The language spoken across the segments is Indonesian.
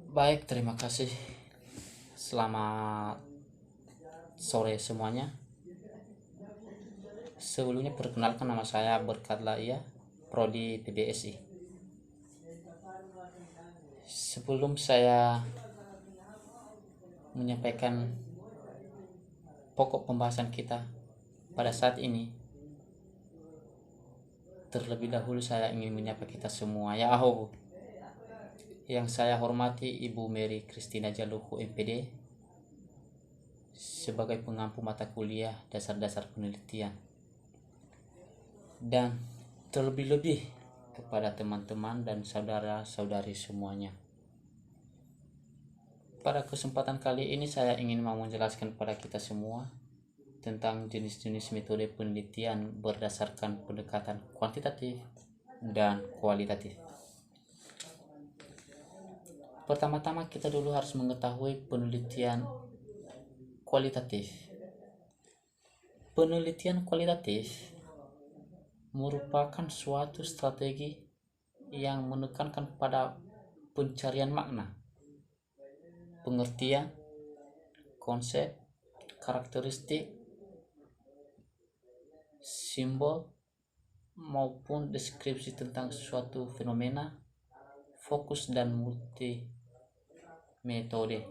Baik, terima kasih. Selamat sore semuanya. Sebelumnya perkenalkan, nama saya Berkat Laia, Prodi PBSI. Sebelum saya menyampaikan pokok pembahasan kita pada saat ini, terlebih dahulu saya ingin menyapa kita semua. Ya aho. Yang saya hormati Ibu Mary Christina Jaluhu MPD sebagai pengampu mata kuliah dasar-dasar penelitian. Dan terlebih-lebih kepada teman-teman dan saudara-saudari semuanya. Pada kesempatan kali ini saya ingin mau menjelaskan kepada kita semua tentang jenis-jenis metode penelitian berdasarkan pendekatan kuantitatif dan kualitatif. Pertama-tama kita dulu harus mengetahui penelitian kualitatif. Penelitian kualitatif merupakan suatu strategi yang menekankan pada pencarian makna, pengertian, konsep, karakteristik, simbol, maupun deskripsi tentang suatu fenomena, fokus dan multi metode.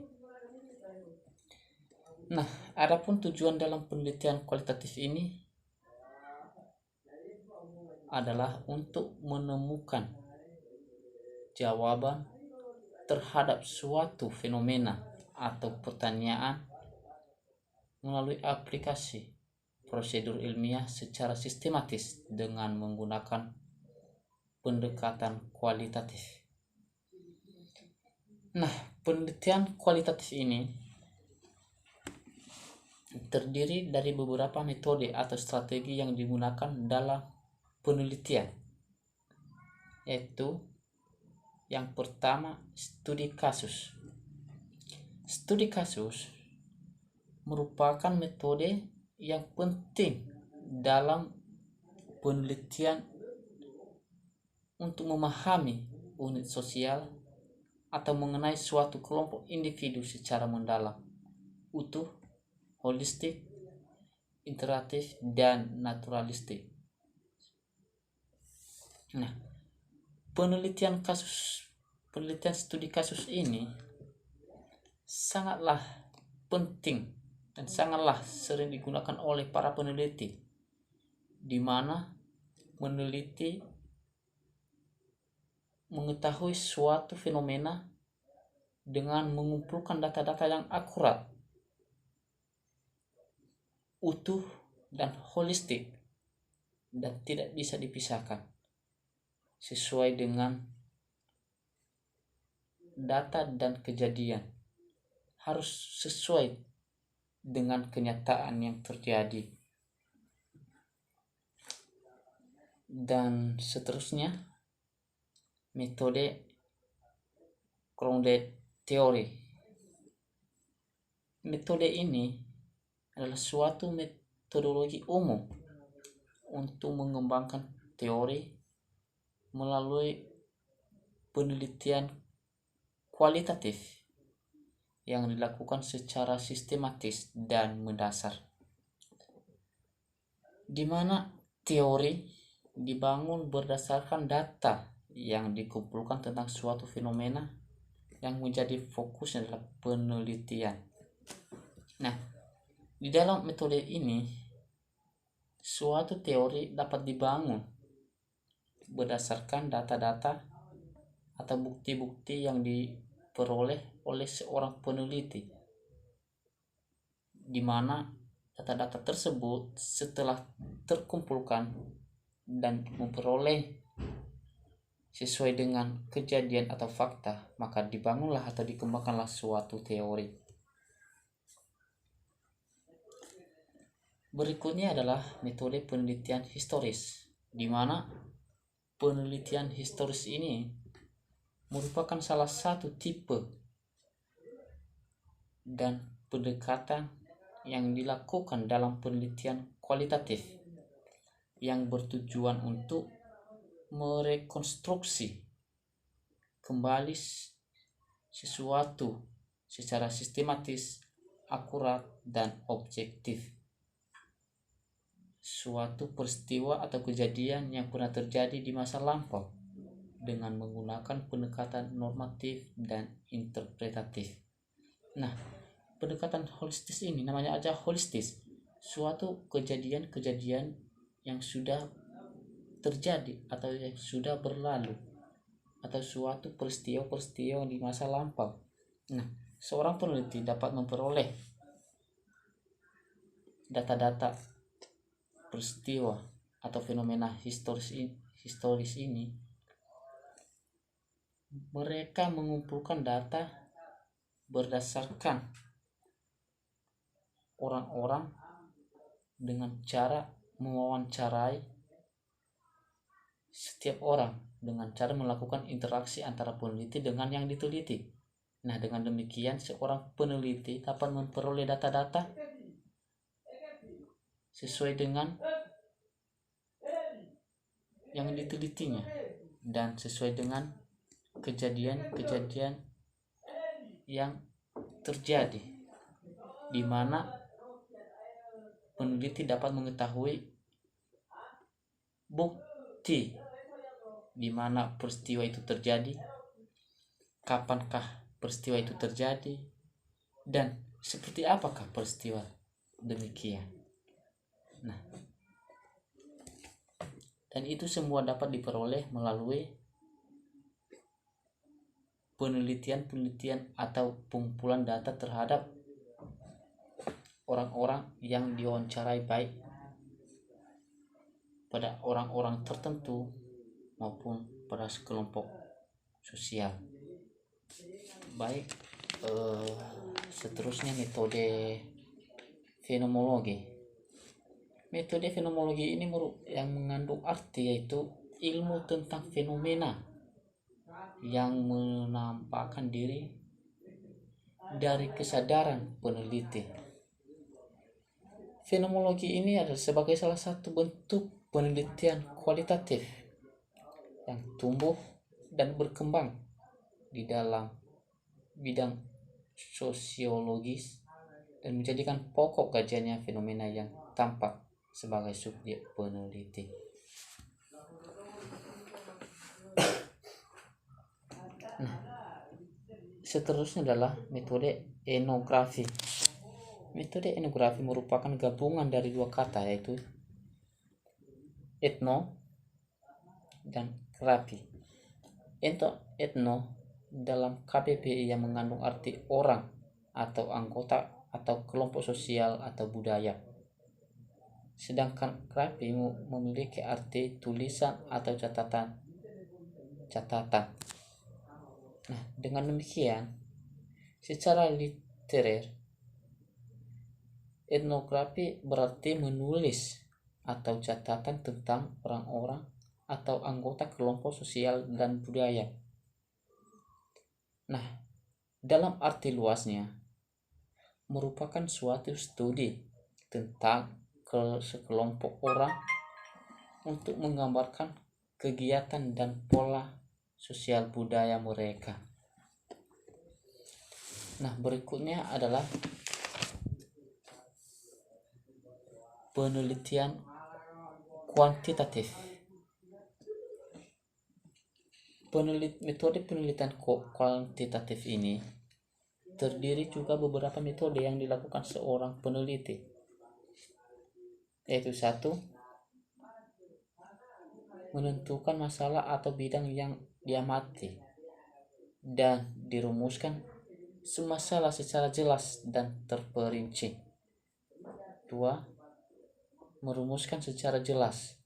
Nah, adapun tujuan dalam penelitian kualitatif ini adalah untuk menemukan jawaban terhadap suatu fenomena atau pertanyaan melalui aplikasi prosedur ilmiah secara sistematis dengan menggunakan pendekatan kualitatif. Nah, penelitian kualitatif ini terdiri dari beberapa metode atau strategi yang digunakan dalam penelitian, yaitu yang pertama, studi kasus. Studi kasus merupakan metode yang penting dalam penelitian untuk memahami unit sosial atau mengenai suatu kelompok individu secara mendalam, utuh, holistik, interaktif, dan naturalistik. Nah, penelitian studi kasus ini sangatlah penting dan sangatlah sering digunakan oleh para peneliti, di mana meneliti mengetahui suatu fenomena dengan mengumpulkan data-data yang akurat, utuh, dan holistik, dan tidak bisa dipisahkan sesuai dengan data dan kejadian, harus sesuai dengan kenyataan yang terjadi. Dan seterusnya, metode grounded theory. Metode ini adalah suatu metodologi umum untuk mengembangkan teori melalui penelitian kualitatif yang dilakukan secara sistematis dan mendasar, di mana teori dibangun berdasarkan data yang dikumpulkan tentang suatu fenomena yang menjadi fokus adalah penelitian. Nah, di dalam metode ini suatu teori dapat dibangun berdasarkan data-data atau bukti-bukti yang diperoleh oleh seorang peneliti, di mana data-data tersebut setelah terkumpulkan dan memperoleh sesuai dengan kejadian atau fakta, maka dibangunlah atau dikembangkanlah suatu teori. Berikutnya adalah metode penelitian historis, di mana penelitian historis ini merupakan salah satu tipe dan pendekatan yang dilakukan dalam penelitian kualitatif yang bertujuan untuk merekonstruksi kembali sesuatu secara sistematis, akurat, dan objektif. Suatu peristiwa atau kejadian yang pernah terjadi di masa lampau dengan menggunakan pendekatan normatif dan interpretatif. Nah, pendekatan holistis ini namanya aja holistis. Suatu kejadian-kejadian yang sudah terjadi atau yang sudah berlalu, atau suatu peristiwa-peristiwa di masa lampau. Nah, seorang peneliti dapat memperoleh data-data peristiwa atau fenomena historis ini. Mereka mengumpulkan data berdasarkan orang-orang dengan cara mewawancarai setiap orang, dengan cara melakukan interaksi antara peneliti dengan yang diteliti. Nah, dengan demikian seorang peneliti dapat memperoleh data-data sesuai dengan yang ditelitinya dan sesuai dengan kejadian-kejadian yang terjadi, di mana peneliti dapat mengetahui bukti di mana peristiwa itu terjadi, kapankah peristiwa itu terjadi, dan seperti apakah peristiwa demikian. Nah, dan itu semua dapat diperoleh melalui penelitian atau pengumpulan data terhadap orang-orang yang diwawancarai, baik pada orang-orang tertentu maupun pada sekelompok sosial. Baik, seterusnya metode fenomenologi. Metode fenomenologi ini yang mengandung arti yaitu ilmu tentang fenomena yang menampakkan diri dari kesadaran peneliti. Fenomenologi ini adalah sebagai salah satu bentuk penelitian kualitatif yang tumbuh dan berkembang di dalam bidang sosiologis dan menjadikan pokok kajiannya fenomena yang tampak sebagai subjek peneliti. Nah, seterusnya adalah metode etnografi. Metode etnografi merupakan gabungan dari dua kata, yaitu etno dan grafi. Etno dalam KBBI yang mengandung arti orang atau anggota atau kelompok sosial atau budaya. Sedangkan grafi memiliki arti tulisan atau catatan. Nah, dengan demikian, secara literer, etnografi berarti menulis atau catatan tentang orang-orang atau anggota kelompok sosial dan budaya. Nah, dalam arti luasnya, merupakan suatu studi tentang sekelompok orang untuk menggambarkan kegiatan dan pola sosial budaya mereka. Nah, berikutnya adalah penelitian kuantitatif. Metode penelitian kuantitatif ini terdiri juga beberapa metode yang dilakukan seorang peneliti, yaitu 1. Menentukan masalah atau bidang yang diamati dan dirumuskan masalah secara jelas dan terperinci. 2. Merumuskan secara jelas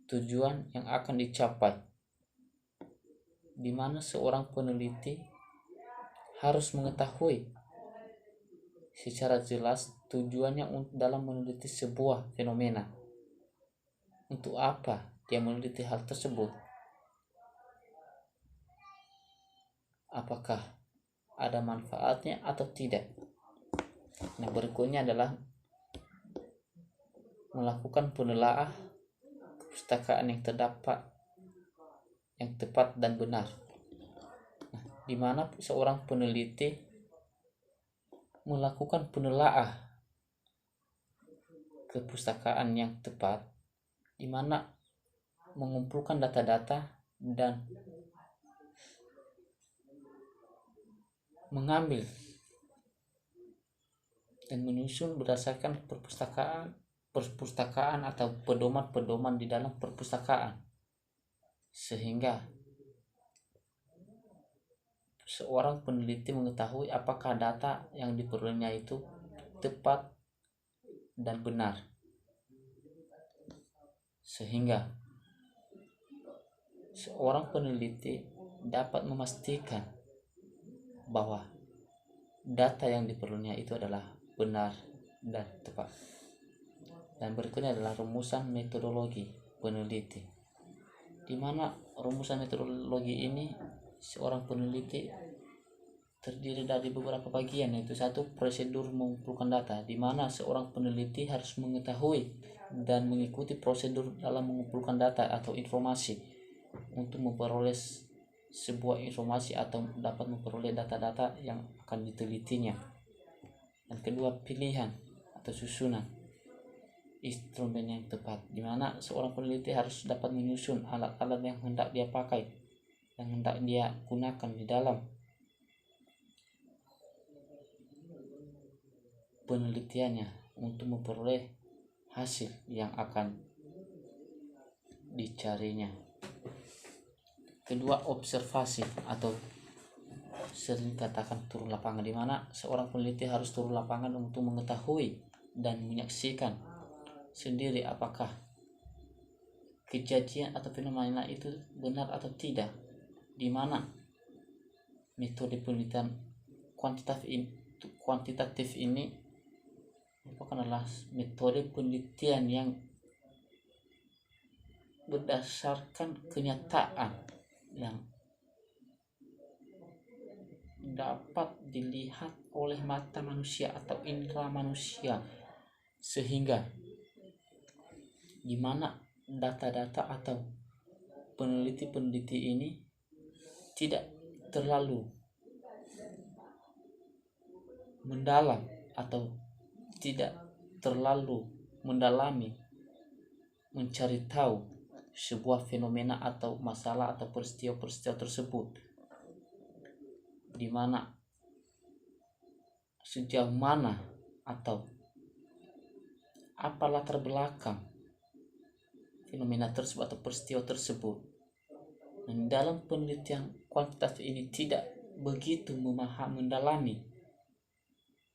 tujuan yang akan dicapai, di mana seorang peneliti harus mengetahui secara jelas tujuannya dalam meneliti sebuah fenomena. Untuk apa dia meneliti hal tersebut? Apakah ada manfaatnya atau tidak? Nah, berikutnya adalah melakukan penelaah kepustakaan yang terdapat yang tepat dan benar. Nah, di mana seorang peneliti melakukan penelaah kepustakaan yang tepat, di mana mengumpulkan data-data dan mengambil dan menyusun berdasarkan perpustakaan atau pedoman-pedoman di dalam perpustakaan, sehingga seorang peneliti mengetahui apakah data yang diperolehnya itu tepat dan benar, sehingga seorang peneliti dapat memastikan bahwa data yang diperolehnya itu adalah benar dan tepat. Dan berikutnya adalah rumusan metodologi peneliti, di mana rumusan metodologi ini seorang peneliti terdiri dari beberapa bagian, yaitu satu, prosedur mengumpulkan data, di mana seorang peneliti harus mengetahui dan mengikuti prosedur dalam mengumpulkan data atau informasi untuk memperoleh sebuah informasi atau dapat memperoleh data-data yang akan ditelitinya. Dan kedua, pilihan atau susunan instrumen yang tepat, di mana seorang peneliti harus dapat menyusun alat-alat yang hendak dia pakai, yang hendak dia gunakan di dalam penelitiannya untuk memperoleh hasil yang akan dicarinya. Kedua, observasi atau sering dikatakan turun lapangan, di mana seorang peneliti harus turun lapangan untuk mengetahui dan menyaksikan sendiri apakah kejadian atau fenomena itu benar atau tidak, di mana metode penelitian kuantitatif ini merupakan adalah metode penelitian yang berdasarkan kenyataan yang dapat dilihat oleh mata manusia atau indera manusia, sehingga di mana data-data atau peneliti-peneliti ini tidak terlalu mendalam atau tidak terlalu mendalami mencari tahu sebuah fenomena atau masalah atau peristiwa-peristiwa tersebut, di mana sejauh mana atau apa latar belakang fenomena tersebut atau peristiwa tersebut. Dan dalam penelitian kuantitatif ini tidak begitu mendalami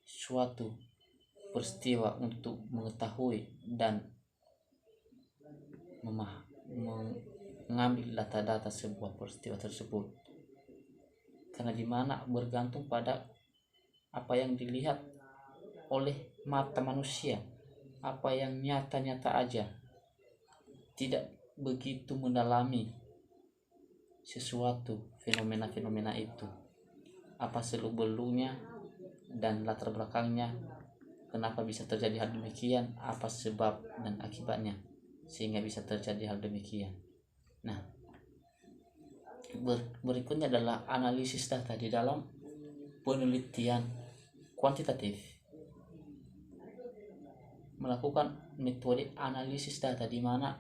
suatu peristiwa untuk mengetahui dan mengambil data-data sebuah peristiwa tersebut, karena dimana bergantung pada apa yang dilihat oleh mata manusia, apa yang nyata-nyata aja, tidak begitu mendalami sesuatu fenomena-fenomena itu, apa seluk-beluknya dan latar belakangnya, kenapa bisa terjadi hal demikian, apa sebab dan akibatnya sehingga bisa terjadi hal demikian. Nah, berikutnya adalah analisis data di dalam penelitian kuantitatif. Melakukan metode analisis data, di mana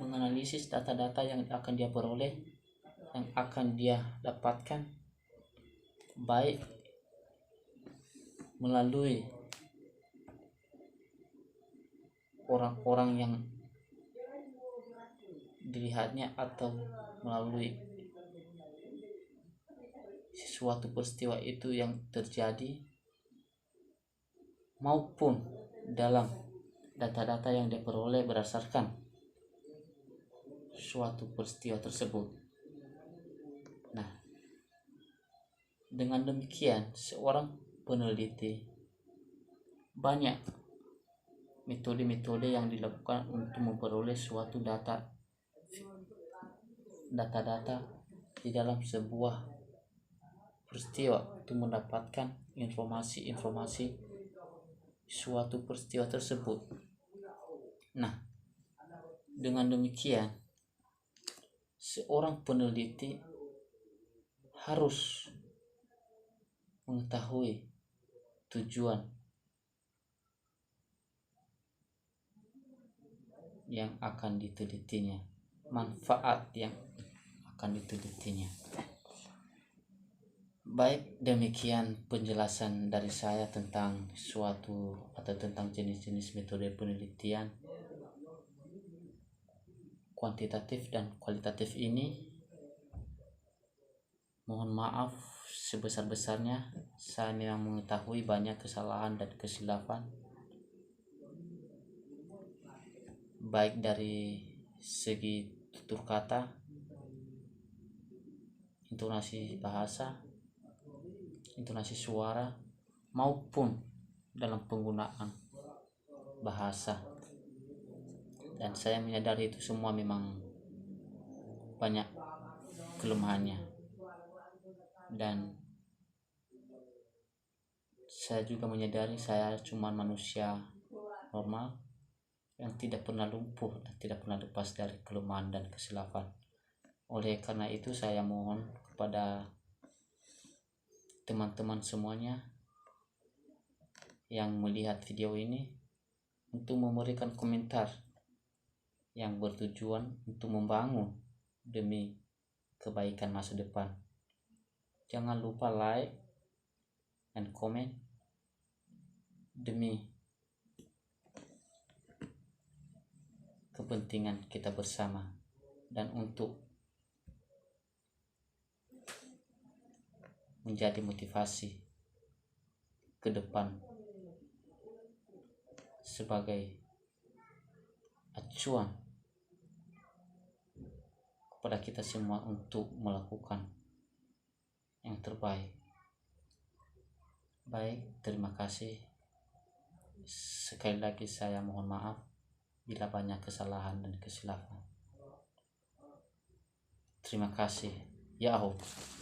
menganalisis data-data yang akan dia peroleh, yang akan dia dapatkan, baik melalui orang-orang yang dilihatnya atau melalui sesuatu peristiwa itu yang terjadi, maupun dalam data-data yang diperoleh berdasarkan suatu peristiwa tersebut. Nah, dengan demikian seorang peneliti banyak metode-metode yang dilakukan untuk memperoleh suatu data-data di dalam sebuah peristiwa untuk mendapatkan informasi-informasi suatu peristiwa tersebut. Nah, dengan demikian seorang peneliti harus mengetahui tujuan yang akan ditelitinya, manfaat yang akan ditelitinya. Baik, demikian penjelasan dari saya tentang suatu atau tentang jenis-jenis metode penelitian kuantitatif dan kualitatif ini. Mohon maaf sebesar-besarnya, saya memang mengetahui banyak kesalahan dan kesilapan, baik dari segi tutur kata, intonasi bahasa, intonasi suara, maupun dalam penggunaan bahasa. Dan saya menyadari itu semua memang banyak kelemahannya. Dan saya juga menyadari saya cuma manusia normal yang tidak pernah lumpuh dan tidak pernah lepas dari kelemahan dan kesilapan. Oleh karena itu saya mohon kepada teman-teman semuanya yang melihat video ini untuk memberikan komentar yang bertujuan untuk membangun demi kebaikan masa depan. Jangan lupa like dan komen demi kepentingan kita bersama dan untuk menjadi motivasi ke depan sebagai acuan kepada kita semua untuk melakukan yang terbaik. Baik, terima kasih. Sekali lagi saya mohon maaf bila banyak kesalahan dan kesilapan. Terima kasih. Yahoo.